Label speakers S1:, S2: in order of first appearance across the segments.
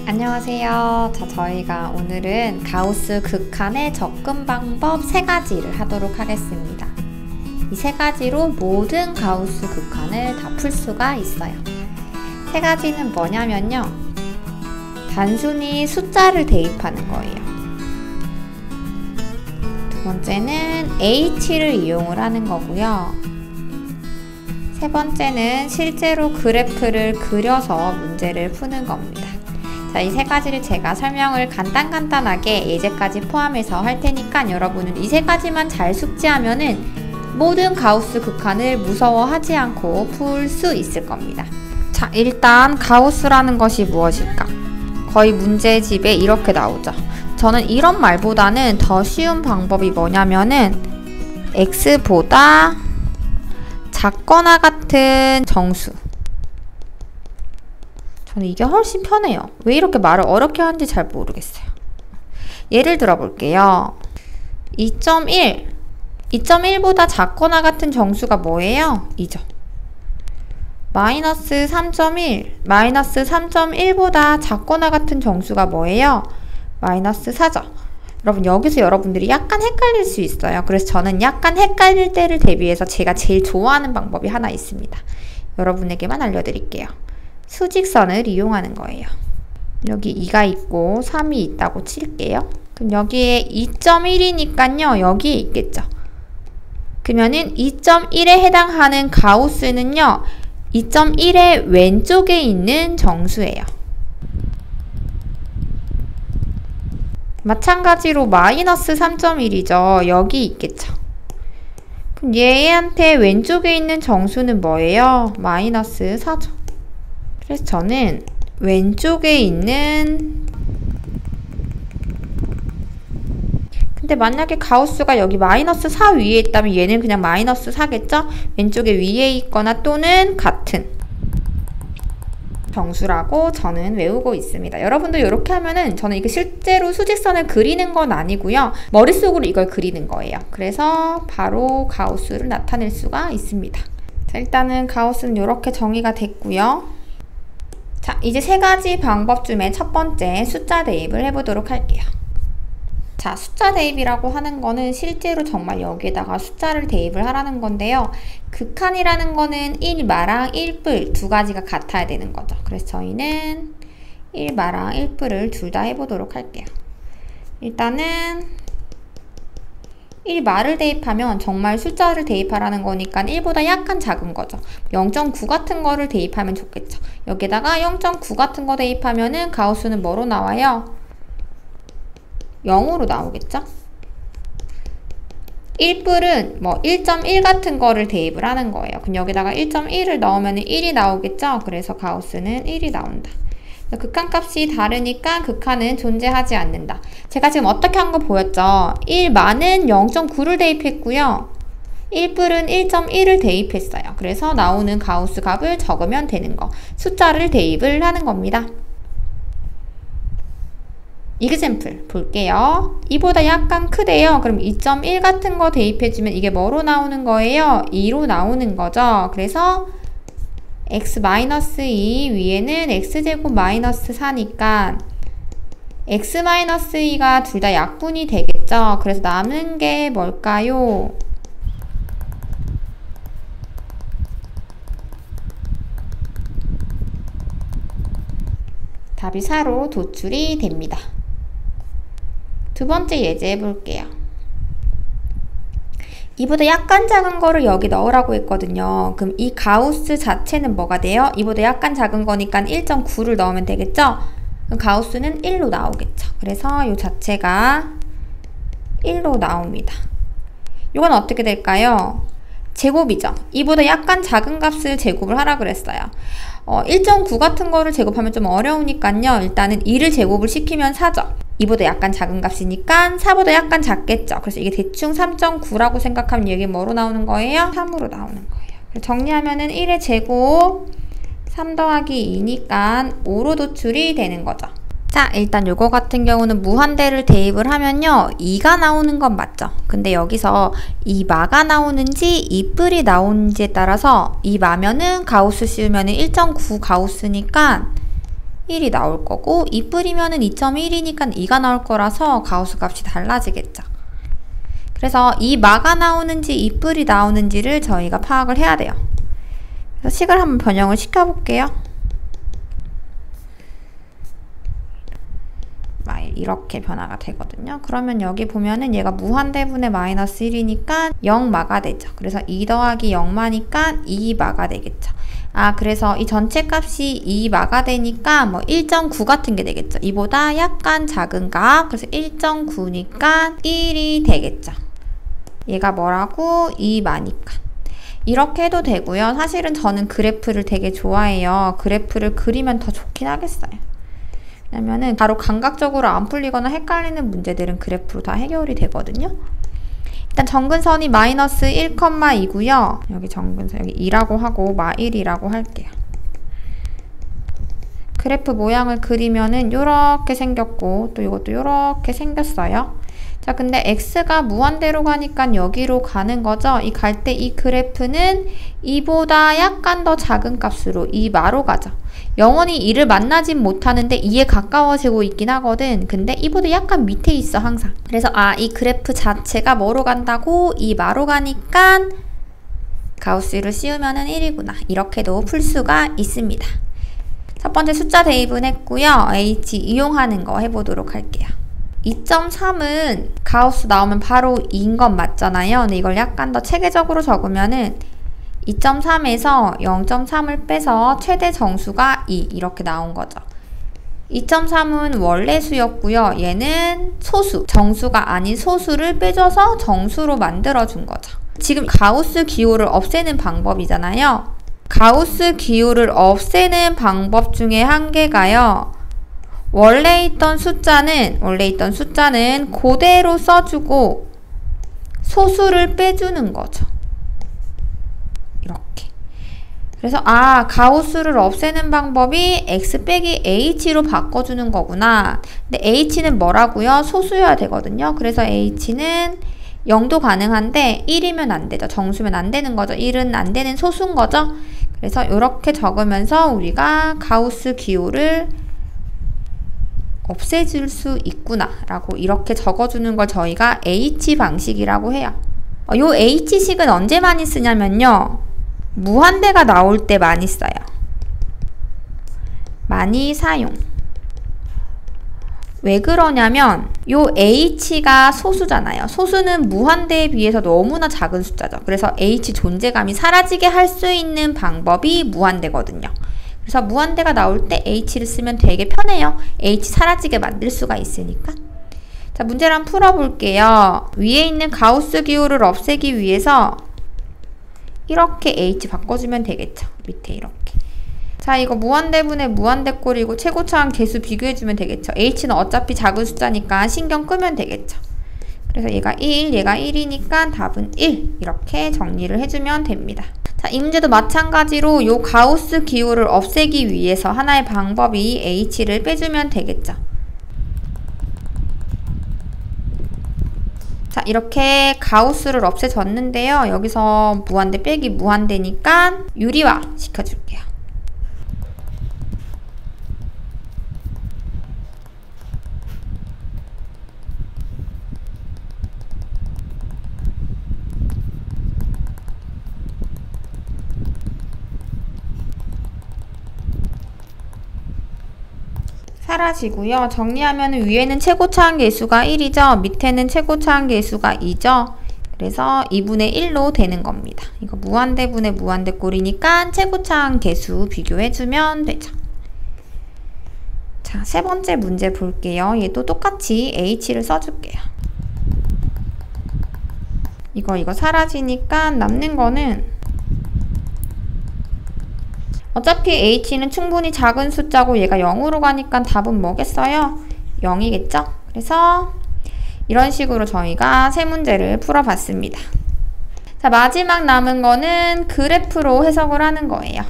S1: 안녕하세요. 저희가 오늘은 가우스 극한의 접근 방법 3가지를 하도록 하겠습니다. 이 3가지로 모든 가우스 극한을 다 풀 수가 있어요. 3가지는 뭐냐면요. 단순히 숫자를 대입하는 거예요. 두 번째는 H를 이용을 하는 거고요. 세 번째는 실제로 그래프를 그려서 문제를 푸는 겁니다. 자, 이 3가지를 제가 설명을 간단하게 예제까지 포함해서 할 테니까 여러분은 이 3가지만 잘 숙지하면은 모든 가우스 극한을 무서워하지 않고 풀 수 있을 겁니다. 자, 일단 가우스라는 것이 무엇일까? 거의 문제집에 이렇게 나오죠. 저는 이런 말보다는 더 쉬운 방법이 뭐냐면은 x보다 작거나 같은 정수. 저는 이게 훨씬 편해요. 왜 이렇게 말을 어렵게 하는지 잘 모르겠어요. 예를 들어 볼게요. 2.1 2.1보다 작거나 같은 정수가 뭐예요? 2죠. 마이너스 3.1 마이너스 3.1보다 작거나 같은 정수가 뭐예요? 마이너스 4죠. 여러분, 여기서 여러분들이 약간 헷갈릴 수 있어요. 그래서 저는 약간 헷갈릴 때를 대비해서 제가 제일 좋아하는 방법이 하나 있습니다. 여러분에게만 알려드릴게요. 수직선을 이용하는 거예요. 여기 2가 있고 3이 있다고 칠게요. 그럼 여기에 2.1이니까요. 여기에 있겠죠. 그러면은 2.1에 해당하는 가우스는요. 2.1의 왼쪽에 있는 정수예요. 마찬가지로 마이너스 3.1이죠. 여기 있겠죠. 그럼 얘한테 왼쪽에 있는 정수는 뭐예요? 마이너스 4죠. 그래서 저는 왼쪽에 있는, 근데 만약에 가우스가 여기 마이너스 4 위에 있다면 얘는 그냥 마이너스 4겠죠? 왼쪽에 위에 있거나 또는 같은 정수라고 저는 외우고 있습니다. 여러분도 이렇게 하면은, 저는 이거 실제로 수직선을 그리는 건 아니고요. 머릿속으로 이걸 그리는 거예요. 그래서 바로 가우스를 나타낼 수가 있습니다. 자, 일단은 가우스는 이렇게 정의가 됐고요. 자, 이제 3가지 방법 중에 첫 번째 숫자 대입을 해보도록 할게요. 자, 숫자 대입이라고 하는 거는 실제로 정말 여기에다가 숫자를 대입을 하라는 건데요. 극한이라는 거는 1마랑 1뿔 2가지가 같아야 되는 거죠. 그래서 저희는 1마랑 1뿔을 둘 다 해보도록 할게요. 일단은 1마를 대입하면 정말 숫자를 대입하라는 거니까 1보다 약간 작은 거죠. 0.9 같은 거를 대입하면 좋겠죠. 여기다가 0.9 같은 거 대입하면은 가우스는 뭐로 나와요? 0으로 나오겠죠? 1뿔은 뭐 1.1 같은 거를 대입을 하는 거예요. 그럼 여기다가 1.1을 넣으면 1이 나오겠죠? 그래서 가우스는 1이 나온다. 극한값이 다르니까 극한은 존재하지 않는다. 제가 지금 어떻게 한 거 보였죠? 1마는 0.9를 대입했고요. 1뿔은 1.1을 대입했어요. 그래서 나오는 가우스 값을 적으면 되는 거. 숫자를 대입을 하는 겁니다. 이그샘플 볼게요. 이보다 약간 크대요. 그럼 2.1 같은 거 대입해주면 이게 뭐로 나오는 거예요? 2로 나오는 거죠. 그래서 x-2 위에는 x제곱 마이너스 4니까 x-2가 둘 다 약분이 되겠죠. 그래서 남은 게 뭘까요? 답이 4로 도출이 됩니다. 두 번째 예제 해볼게요. 이보다 약간 작은 거를 여기 넣으라고 했거든요. 그럼 이 가우스 자체는 뭐가 돼요? 이보다 약간 작은 거니까 1.9를 넣으면 되겠죠? 그럼 가우스는 1로 나오겠죠. 그래서 이 자체가 1로 나옵니다. 이건 어떻게 될까요? 제곱이죠. 이보다 약간 작은 값을 제곱을 하라 그랬어요. 1.9 같은 거를 제곱하면 좀 어려우니까요. 일단은 2를 제곱을 시키면 4죠. 2보다 약간 작은 값이니까 4보다 약간 작겠죠. 그래서 이게 대충 3.9라고 생각하면 이게 뭐로 나오는 거예요? 3으로 나오는 거예요. 정리하면은 1의 제곱 3 더하기 2니까 5로 도출이 되는 거죠. 자, 일단 요거 같은 경우는 무한대를 대입을 하면요 2가 나오는 건 맞죠. 근데 여기서 이 마가 나오는지 이 뿔이 나오는지에 따라서 이 마면은 가우스 씌우면은 1.9 가우스니까 1이 나올 거고 2뿌리면은 2.1이니까 2가 나올 거라서 가우스 값이 달라지겠죠. 그래서 이 마가 나오는지 2뿔이 나오는지를 저희가 파악을 해야 돼요. 그래서 식을 한번 변형을 시켜볼게요. 이렇게 변화가 되거든요. 그러면 여기 보면은 얘가 무한대분의 마이너스 1이니까 0마가 되죠. 그래서 2 더하기 0마니까 2마가 되겠죠. 그래서 이 전체 값이 2마가 되니까 뭐 1.9 같은 게 되겠죠. 이보다 약간 작은 값. 그래서 1.9니까 1이 되겠죠. 얘가 뭐라고? 2마니까. 이렇게 해도 되고요. 사실은 저는 그래프를 되게 좋아해요. 그래프를 그리면 더 좋긴 하겠어요. 왜냐면은 바로 감각적으로 안 풀리거나 헷갈리는 문제들은 그래프로 다 해결이 되거든요. 일단 정근선이 마이너스 1,2고요. 여기 정근선 여기 2라고 하고 마 1이라고 할게요. 그래프 모양을 그리면은 요렇게 생겼고 또 이것도 요렇게 생겼어요. 자, 근데 x가 무한대로 가니까 여기로 가는 거죠. 이 갈 때 이 그래프는 2보다 약간 더 작은 값으로 2마로 가죠. 영원히 2를 만나진 못하는데 2에 가까워지고 있긴 하거든. 근데 2보다 약간 밑에 있어 항상. 그래서 이 그래프 자체가 뭐로 간다고? 2마로 가니까 가우스를 씌우면은 1이구나. 이렇게도 풀 수가 있습니다. 첫 번째 숫자 대입은 했고요. h 이용하는 거 해보도록 할게요. 2.3은 가우스 나오면 바로 2인 건 맞잖아요. 근데 이걸 약간 더 체계적으로 적으면은 2.3에서 0.3을 빼서 최대 정수가 2 이렇게 나온 거죠. 2.3은 원래 수였고요. 얘는 소수, 정수가 아닌 소수를 빼줘서 정수로 만들어준 거죠. 지금 가우스 기호를 없애는 방법이잖아요. 가우스 기호를 없애는 방법 중에 한 개가요. 원래 있던 숫자는 그대로 써주고 소수를 빼주는 거죠. 이렇게. 그래서 가우스를 없애는 방법이 x 빼기 h로 바꿔주는 거구나. 근데 h는 뭐라고요? 소수여야 되거든요. 그래서 h는 0도 가능한데 1이면 안 되죠. 정수면 안 되는 거죠. 1은 안 되는 소수인 거죠. 그래서 이렇게 적으면서 우리가 가우스 기호를 없애줄 수 있구나 라고 이렇게 적어주는 걸 저희가 H 방식이라고 해요. 요 H식은 언제 많이 쓰냐면요. 무한대가 나올 때 많이 써요. 많이 사용. 왜 그러냐면 요 H가 소수잖아요. 소수는 무한대에 비해서 너무나 작은 숫자죠. 그래서 H 존재감이 사라지게 할 수 있는 방법이 무한대거든요. 그래서 무한대가 나올 때 H를 쓰면 되게 편해요. H 사라지게 만들 수가 있으니까. 자, 문제를 한번 풀어볼게요. 위에 있는 가우스 기호를 없애기 위해서 이렇게 H 바꿔주면 되겠죠. 밑에 이렇게. 자, 이거 무한대분의 무한대꼴이고 최고차항 개수 비교해주면 되겠죠. H는 어차피 작은 숫자니까 신경 끄면 되겠죠. 그래서 얘가 1, 얘가 1이니까 답은 1 이렇게 정리를 해주면 됩니다. 자, 이 문제도 마찬가지로 요 가우스 기호를 없애기 위해서 하나의 방법이 H를 빼주면 되겠죠. 자, 이렇게 가우스를 없애줬는데요. 여기서 무한대 빼기 무한대니까 유리화 시켜줄게요. 사라지고요. 정리하면 위에는 최고차항 계수가 1이죠. 밑에는 최고차항 계수가 2죠. 그래서 2분의 1로 되는 겁니다. 이거 무한대분의 무한대꼴이니까 최고차항 계수 비교해주면 되죠. 자, 세 번째 문제 볼게요. 얘도 똑같이 H를 써줄게요. 이거 사라지니까 남는 거는 어차피 H는 충분히 작은 숫자고 얘가 0으로 가니까 답은 뭐겠어요? 0이겠죠? 그래서 이런 식으로 저희가 세 문제를 풀어봤습니다. 자, 마지막 남은 거는 그래프로 해석을 하는 거예요.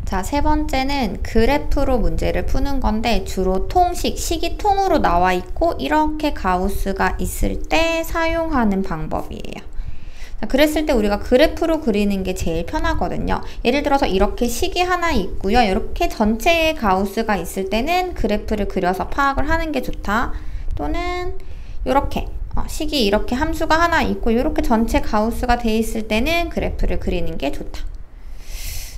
S1: 자, 세 번째는 그래프로 문제를 푸는 건데 주로 식이 통으로 나와 있고 이렇게 가우스가 있을 때 사용하는 방법이에요. 그랬을 때 우리가 그래프로 그리는 게 제일 편하거든요. 예를 들어서 이렇게 식이 하나 있고요. 이렇게 전체의 가우스가 있을 때는 그래프를 그려서 파악을 하는 게 좋다. 또는 이렇게 식이 이렇게 함수가 하나 있고 이렇게 전체 가우스가 돼 있을 때는 그래프를 그리는 게 좋다.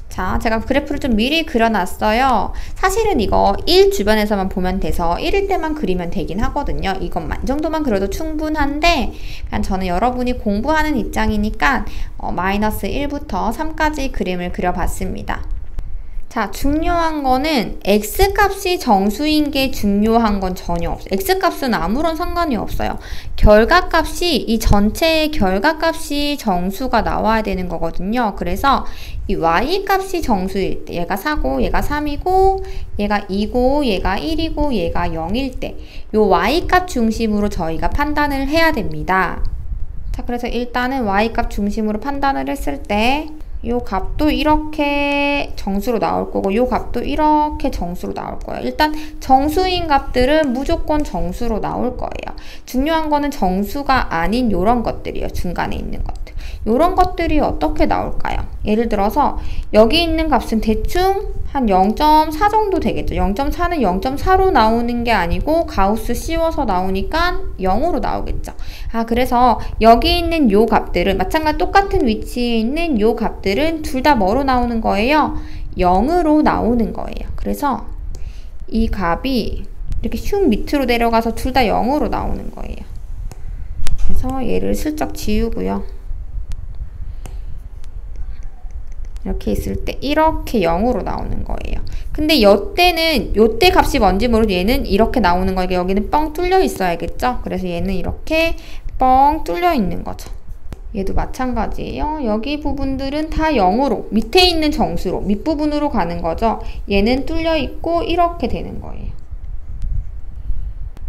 S1: 자, 제가 그래프를 좀 미리 그려놨어요. 사실은 이거 1 주변에서만 보면 돼서 1일 때만 그리면 되긴 하거든요. 이것만, 이 정도만 그려도 충분한데 그냥 저는 여러분이 공부하는 입장이니까 마이너스 1부터 3까지 그림을 그려봤습니다. 자, 중요한 거는 x값이 정수인 게 중요한 건 전혀 없어요. x값은 아무런 상관이 없어요. 결과값이, 이 전체의 결과값이 정수가 나와야 되는 거거든요. 그래서 이 y값이 정수일 때, 얘가 4고 얘가 3이고 얘가 2고 얘가 1이고 얘가 0일 때 요 y값 중심으로 저희가 판단을 해야 됩니다. 자, 그래서 일단은 y값 중심으로 판단을 했을 때 요 값도 이렇게 정수로 나올 거고 요 값도 이렇게 정수로 나올 거예요. 일단 정수인 값들은 무조건 정수로 나올 거예요. 중요한 거는 정수가 아닌 요런 것들이에요. 중간에 있는 것들. 요런 것들이 어떻게 나올까요? 예를 들어서 여기 있는 값은 대충 한 0.4 정도 되겠죠. 0.4는 0.4로 나오는 게 아니고 가우스 씌워서 나오니까 0으로 나오겠죠. 그래서 여기 있는 요 값들은 마찬가지 똑같은 위치에 있는 요 값들은 둘 다 뭐로 나오는 거예요? 0으로 나오는 거예요. 그래서 이 값이 이렇게 슉 밑으로 내려가서 둘 다 0으로 나오는 거예요. 그래서 얘를 슬쩍 지우고요. 이렇게 있을 때 이렇게 0으로 나오는 거예요. 근데 요때는 요때 값이 뭔지 모르고 얘는 이렇게 나오는 거니까 여기는 뻥 뚫려 있어야겠죠? 그래서 얘는 이렇게 뻥 뚫려 있는 거죠. 얘도 마찬가지예요. 여기 부분들은 다 0으로 밑에 있는 정수로 밑부분으로 가는 거죠. 얘는 뚫려 있고 이렇게 되는 거예요.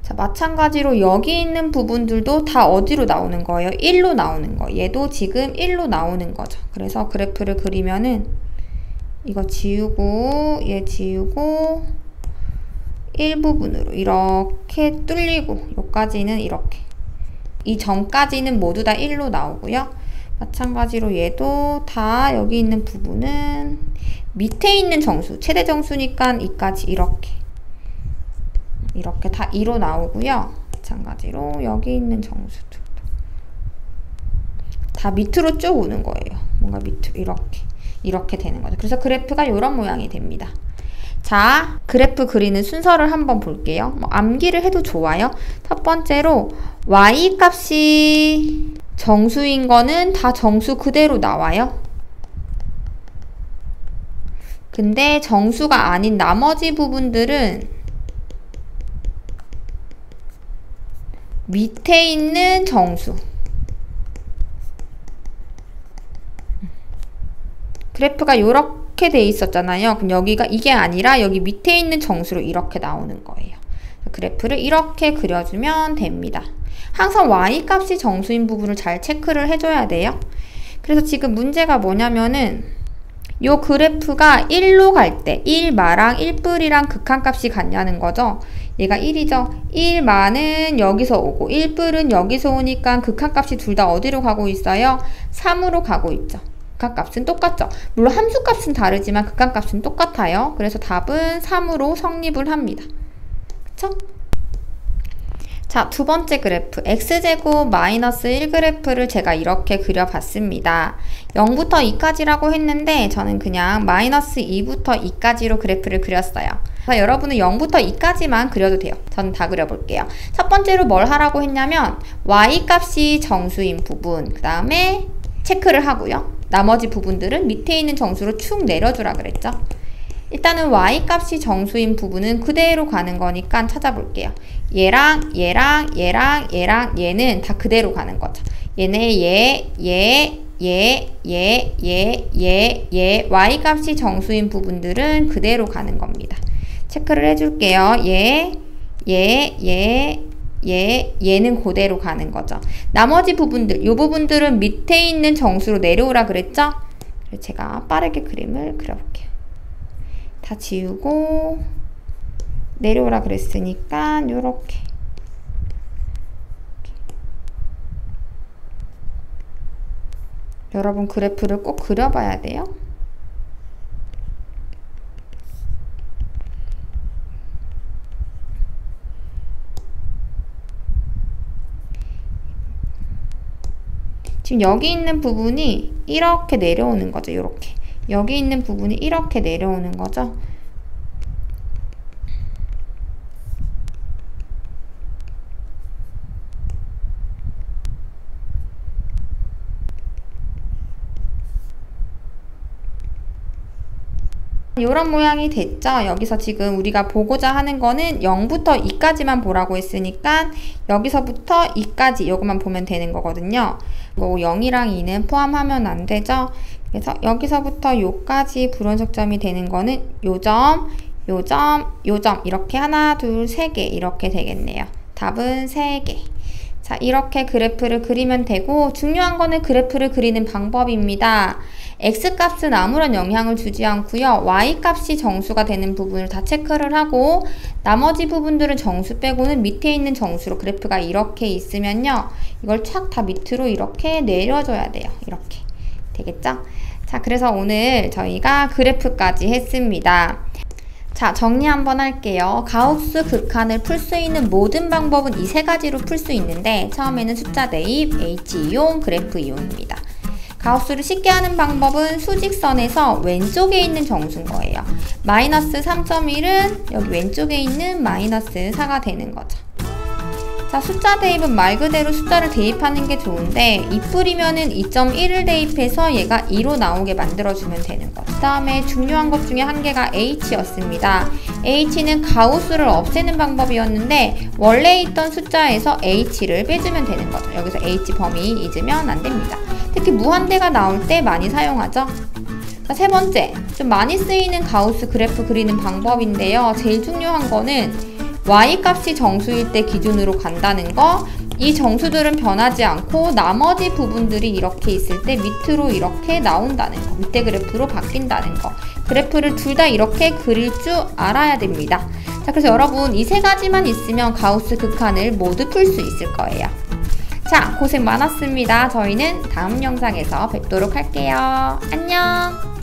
S1: 자, 마찬가지로 여기 있는 부분들도 다 어디로 나오는 거예요? 1로 나오는 거. 얘도 지금 1로 나오는 거죠. 그래서 그래프를 그리면은 이거 지우고 얘 지우고 1부분으로 이렇게 뚫리고 여기까지는 이렇게 이 전까지는 모두 다 1로 나오고요. 마찬가지로 얘도 다 여기 있는 부분은 밑에 있는 정수 최대 정수니까 이까지 이렇게 다 2로 나오고요. 마찬가지로 여기 있는 정수들도 다 밑으로 쭉 오는 거예요. 뭔가 밑으로 이렇게 되는 거죠. 그래서 그래프가 이런 모양이 됩니다. 자, 그래프 그리는 순서를 한번 볼게요. 암기를 해도 좋아요. 첫 번째로 y값이 정수인 거는 다 정수 그대로 나와요. 근데 정수가 아닌 나머지 부분들은 밑에 있는 정수. 그래프가 이렇게 돼 있었잖아요. 그럼 여기가 이게 아니라 여기 밑에 있는 정수로 이렇게 나오는 거예요. 그래프를 이렇게 그려주면 됩니다. 항상 y값이 정수인 부분을 잘 체크를 해줘야 돼요. 그래서 지금 문제가 뭐냐면은 요 그래프가 1로 갈 때 1마랑 1뿔이랑 극한값이 같냐는 거죠. 얘가 1이죠. 1마는 여기서 오고 1뿔은 여기서 오니까 극한값이 둘 다 어디로 가고 있어요? 3으로 가고 있죠. 극한값은 똑같죠. 물론 함수값은 다르지만 극한값은 똑같아요. 그래서 답은 3으로 성립을 합니다. 그쵸? 자, 두 번째 그래프 x제곱 마이너스 1 그래프를 제가 이렇게 그려봤습니다. 0부터 2까지라고 했는데 저는 그냥 마이너스 2부터 2까지로 그래프를 그렸어요. 그래서 여러분은 0부터 2까지만 그려도 돼요. 저는 다 그려볼게요. 첫 번째로 뭘 하라고 했냐면 y값이 정수인 부분 그 다음에 체크를 하고요. 나머지 부분들은 밑에 있는 정수로 축 내려주라 그랬죠. 일단은 y값이 정수인 부분은 그대로 가는 거니까 찾아볼게요. 얘랑 얘는 다 그대로 가는 거죠. 얘네 얘 y값이 정수인 부분들은 그대로 가는 겁니다. 체크를 해줄게요. 얘는 그대로 가는 거죠. 나머지 부분들, 이 부분들은 밑에 있는 정수로 내려오라 그랬죠? 그래서 제가 빠르게 그림을 그려볼게요. 다 지우고 내려오라 그랬으니까 요렇게 여러분 그래프를 꼭 그려봐야 돼요. 지금 여기 있는 부분이 이렇게 내려오는 거죠. 이렇게. 여기 있는 부분이 이렇게 내려오는 거죠. 이런 모양이 됐죠? 여기서 지금 우리가 보고자 하는 거는 0부터 2까지만 보라고 했으니까 여기서부터 2까지 이것만 보면 되는 거거든요. 0이랑 2는 포함하면 안 되죠? 그래서 여기서부터 요까지 불원석점이 되는 거는 요점, 요점, 요점 이렇게 하나, 둘, 세 개 이렇게 되겠네요. 답은 3개. 자, 이렇게 그래프를 그리면 되고 중요한 거는 그래프를 그리는 방법입니다. X값은 아무런 영향을 주지 않고요. Y값이 정수가 되는 부분을 다 체크를 하고 나머지 부분들은 정수 빼고는 밑에 있는 정수로 그래프가 이렇게 있으면요. 이걸 착 다 밑으로 이렇게 내려줘야 돼요. 이렇게. 되겠죠? 자, 그래서 오늘 저희가 그래프까지 했습니다. 자, 정리 한번 할게요. 가우스 극한을 풀 수 있는 모든 방법은 이 세 가지로 풀 수 있는데 처음에는 숫자 대입, H 이용, 그래프 이용입니다. 가우스를 쉽게 하는 방법은 수직선에서 왼쪽에 있는 정수인 거예요. 마이너스 3.1은 여기 왼쪽에 있는 마이너스 4가 되는 거죠. 자, 숫자 대입은 말 그대로 숫자를 대입하는 게 좋은데 2풀이면은 2.1을 대입해서 얘가 2로 나오게 만들어주면 되는 거죠. 그 다음에 중요한 것 중에 한 개가 H였습니다. H는 가우스를 없애는 방법이었는데 원래 있던 숫자에서 H를 빼주면 되는 거죠. 여기서 H 범위 잊으면 안 됩니다. 특히 무한대가 나올 때 많이 사용하죠. 자, 세 번째, 좀 많이 쓰이는 가우스 그래프 그리는 방법인데요. 제일 중요한 거는 Y값이 정수일 때 기준으로 간다는 거. 이 정수들은 변하지 않고 나머지 부분들이 이렇게 있을 때 밑으로 이렇게 나온다는 거. 밑에 그래프로 바뀐다는 거. 그래프를 둘 다 이렇게 그릴 줄 알아야 됩니다. 자, 그래서 여러분 이 세 가지만 있으면 가우스 극한을 모두 풀 수 있을 거예요. 자, 고생 많았습니다. 저희는 다음 영상에서 뵙도록 할게요. 안녕!